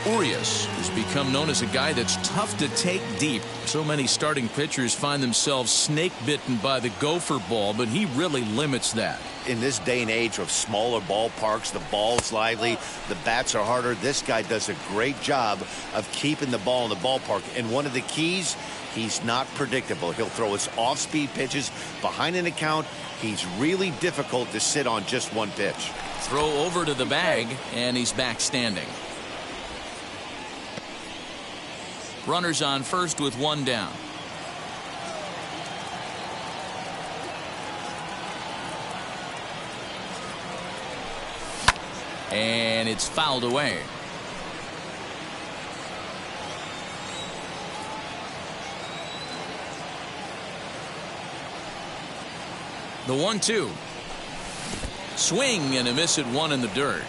Urias has become known as a guy that's tough to take deep. So many starting pitchers find themselves snake bitten by the gopher ball, but he really limits that. In this day and age of smaller ballparks, the ball's lively, the bats are harder. This guy does a great job of keeping the ball in the ballpark. And one of the keys, he's not predictable. He'll throw his off-speed pitches behind an account. He's really difficult to sit on just one pitch. Throw over to the bag, and he's back standing. Runners on first with 1 down. And it's fouled away. The 1-2. Swing and a miss at 1 in the dirt.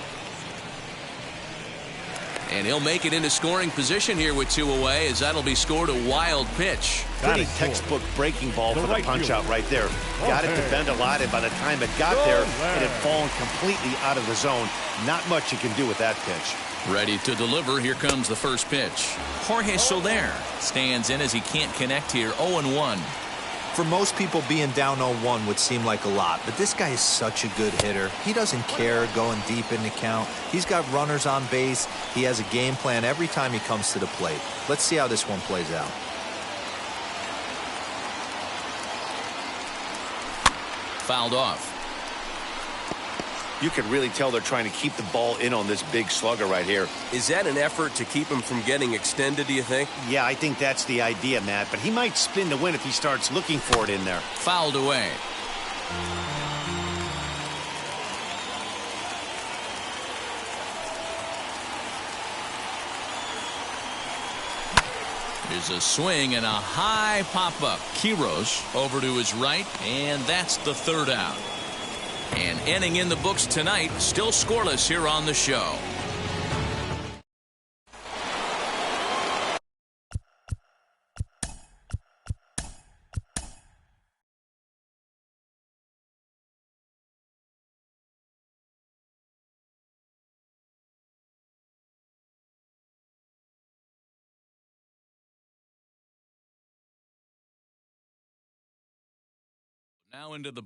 And he'll make it into scoring position here with 2 away, as that'll be scored a wild pitch. Pretty textbook breaking ball for the punch out right there. Got it to bend a lot, and by the time it got there, it had fallen completely out of the zone. Not much you can do with that pitch. Ready to deliver. Here comes the first pitch. Jorge Soler stands in as he can't connect here. 0-1. For most people, being down 0-1 would seem like a lot, but this guy is such a good hitter. He doesn't care going deep in the count. He's got runners on base. He has a game plan every time he comes to the plate. Let's see how this one plays out. Fouled off. You can really tell they're trying to keep the ball in on this big slugger right here. Is that an effort to keep him from getting extended, do you think? Yeah, I think that's the idea, Matt, but he might spin to win if he starts looking for it in there. Fouled away. There's a swing and a high pop-up. Quiros over to his right, and that's the 3rd out. And inning in the books tonight, still scoreless here on the show. Now into the